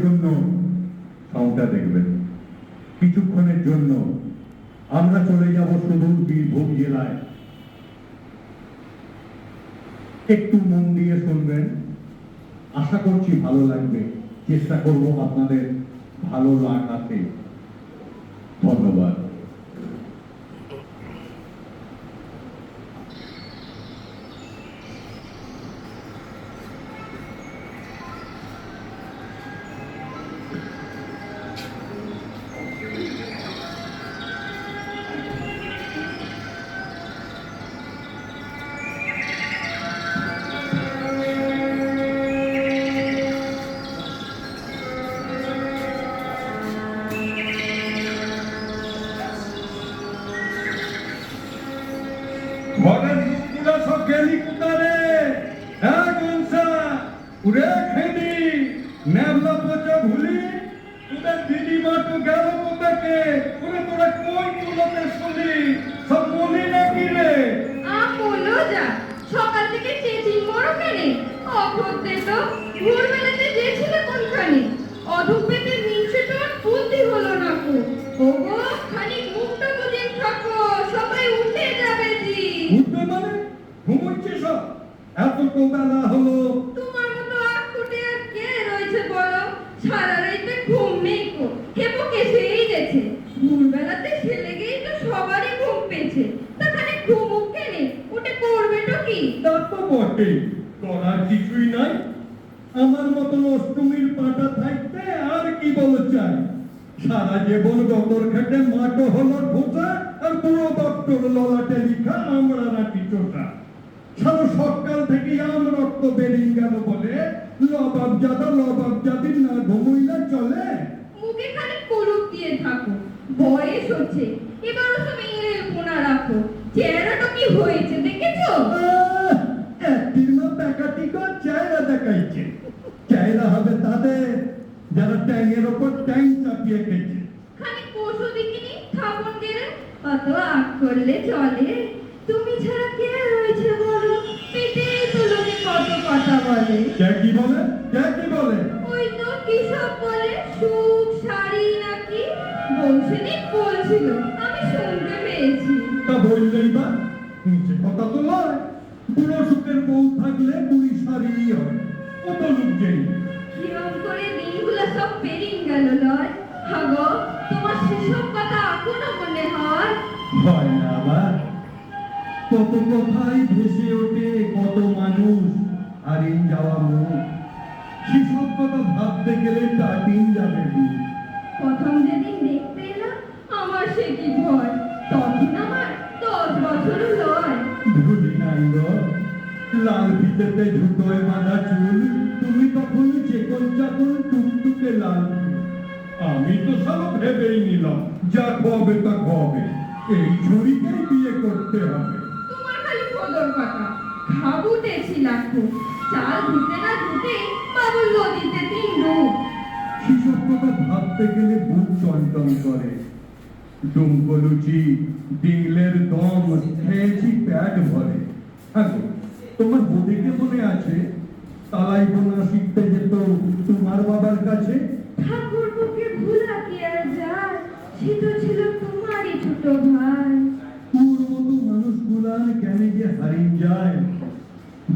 জন্য সাউন্ডটা দেখবেন। কিছুক্ষণের জন্য আমরা চলে যাব সুদূর বীরভূম জেলায়। একটু মন দিয়ে শুনবেন, আশা করছি ভালো লাগবে। চেষ্টা করব আপনাদের ভালো লাগাতে। ধন্যবাদ। সকাল থেকে চেঁচিয়ে মরো কেনে? অভদ্রে তো ভোরবেলাতে যেছিলে কোনখানে? অধম পেতে মিনসে তো আর বুদ্ধি হলো না কো। ওগো খানিক মুখটা বুঝে থাকো, সবাই উঠে যাবে জি। উঠবে মানে? ঘুমোচ্ছে সব? এত তো বেলা হলো। তোমার মতো আকুটে আর কে রয়েছে বলো? সারা রাতে ঘুম নেই কো, হেবো কেসেই গেছে। ভোরবেলাতে সে লেগেই তো সবারই ঘুম পেয়েছে। তা খানিক ঘুমুক কেনে? উঠে পড়বে তো কি? তা তো বটেই, করার কিছুই নাই। আমার মতন অষ্টমীর পাটা থাকতে আর কি বলো চাই? সারা জীবন গতর খেটে মাটো হলো ঠোঁটা, আর পুরো ডক্টর ললাটে লিখা আমরা নাকি চোটা। সারা সকাল থেকে আম রক্ত বেরিয়ে গেল বলে লবাবজাদির না ঘুমইলে চলে। মুখে খানিক কলুপ দিয়ে থাকো, বয়স হচ্ছে, এবার ওসব এড়ে পোনা রাখো। চেহারাটা কি হয়েছে দেখেছো? একটির মা প্যাকাটি কর চেহারা দেখাইছে। চেহারা হবে তাদের যারা ট্যাংয়ের ওপর ট্যাং চাপিয়ে খেয়েছে। খানিক পশু দেখিনি থাপন গেলে, অত আগ করলে চলে? তুমি ছাড়া কে রয়েছে বলো? পেটেই তো লোকে কত কথা বলে। কে কি বলে? কে কি বলে? ওই তো কি সব বলে, সুখ শাড়ি নাকি বংশিনী বলছিল, আমি শুনতে পেয়েছি। তা বললেই বা নিচে কথা তো নয়। বুড়ো সুখের বউ থাকলে বুড়ি শাড়ি হয়, কত লোক যেই। কিরম করে দিনগুলো সব পেরিয়ে গেল লয়। হাগো তোমার সেসব কথা এখনো মনে হয়? হয় না আবার? কত কথাই ভেসে ওঠে, কত মানুষ হারিয়ে যাওয়া মুখ। সেসব কথা ভাবতে গেলে কাটিন যাবে বুক। প্রথম যেদিন দেখতে এলাম আমার সে কি ভয়, তখন আমার 10 বছরও লয়। ভুলি নাই গো, লাল ফিতেতে ঝুটোয় বাঁধা চুল, তুমি তখন চেকন চাকন টুকটুকে লাল ফুল। আমি তো সব ভেবেই নিলাম যা খোয়াবে তা খোয়াবে, এই ঝুড়িকেই বিয়ে করতে হবে। তোমার খালি ফদর কথা, খাবুটেছি লাখো, চাল ধুতে না ধুতে বাবুল নদীতে 3 ডুব। সেসব কথা ভাবতে গেলে বুক চঞ্চল করে। ডুমকো লুচি, ডিংলের দম খেয়েছি পেট ভরে। হ্যাঁ, তোমার বদিকে মনে আছে তালাই বোনা শিখতে যেত তোমার বাবার কাছে? ঠাকুরপুকে ভুলা কি আর যায়, সে তো ছিল তোমারই ছোট ভাই। তোর মতো মানুষগুলা কেন যে হারিয়ে যায়?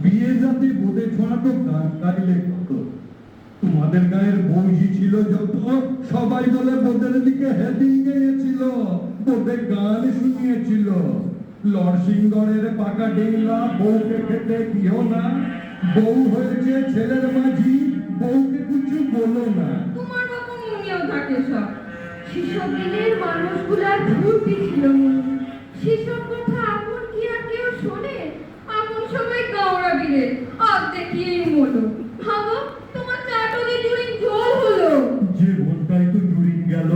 বিয়ে যাতে বোধে ছোঁয়া তো গান কাটলে কত। তোমাদের গায়ের বংশী ছিল যত, সবাই বলে বোধের দিকে হেডিং গেয়েছিল, বোধে গান শুনিয়েছিল। লরসিংগড়ের পাকা ডেংলা বউকে খেতে দিও না, বউ হয়েছে ছেলের মাঝি, বউকে কিছু বলো না। তোমার বাবা মনেও থাকে সব, সেসব দিনের মানুষগুলার ফুর্তি ছিল মনে। সেসব কথা এখন কি আর কেউ শোনে? এখন সবাই গাওড়া বিলে আর দেখিয়েই মলো। ভাবো তোমার চাটুদি জুড়ি জল হলো। যে ভোটটাই তো জুড়িন গেল,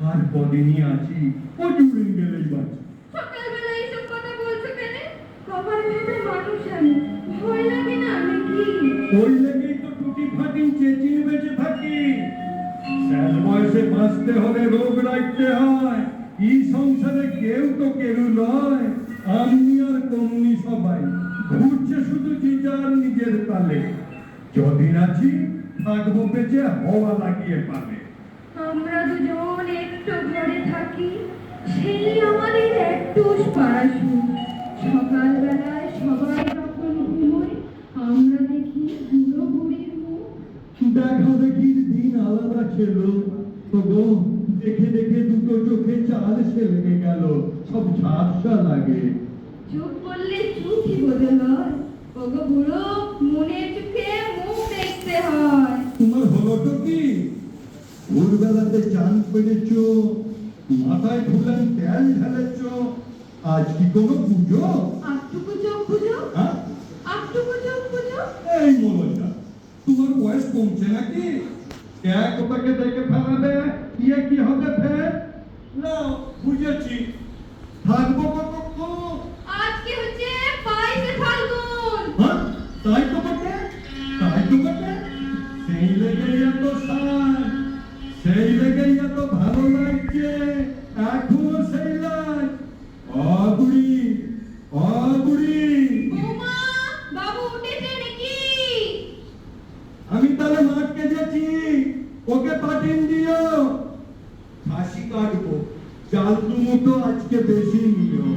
আর কদিনই আছি, ও জুড়িন গেলেই বাঁচি। সকালবেলা এইসব কথা বলছো কেন? কবার ভেবে মানুষ আমি, ভয় লাগে না নাকি? ওই লেগেই তো টুটি ফাটি চেঁচিয়ে বেঁচে থাকি। শেষ বয়সে বাঁচতে হলে রোগ রাখতে হয়। এই সংসারে কেউ তো কেউ নয়, আমি আর কমনি সবাই ঘুরছে শুধু যে যার নিজের তালে। যদিন আছি থাকবো বেঁচে হওয়া লাগিয়ে পাবে। আমরা দুজন একটু ঘরে থাকি, সেই আমাদের একটু পারাসু। সকালবেলায় সবাই যখন ঘুমোয়, আমরা দেখি বুড়ো বুড়ির মুখ। দেখা দেখির দিন আলাদা ছিল। তবু দেখে দেখে দুটো চোখে চাল সে লেগে গেল, সব ঝাপসা লাগে। চুপ করলে চুপই বোঝে লয়। ওগো বুড়ো, মনের চোখে মুখ দেখতে হয়। তোমার হলোটা কি? ভোরবেলাতে চান পেরেছ, মাথায় ফুলেন তেল ঢেলেছ, আজ কি কোনো পুজো? আটটুকু চোখ বুঝো, হ্যাঁ? আটটুকু চোখ বুঝো। এই মলটা, তোমার বয়স কমছে নাকি? এক ওটাকে দেখে ফেলাবে, ইয়ে কি হবে ফের? না, বুঝেছি। থাকবো কতক্ষণ? আজকে হচ্ছে 22 ফাল্গুন। হ্যাঁ, তাই তো বটে, তাই তো বটে। সেই লেগেই এত সাজ, সেই লেগেই এত ভালো লাগছে, এখনো সেই লাগ। বুড়ি, বুড়ি, বৌমা, বাবু উঠেছে নাকি? আমি তাহলে মাঠকে যাচ্ছি, ওকে পাঠিয়ে দিও। খাসি কাটবো, চাল দুমুটো আজকে বেশি নিও।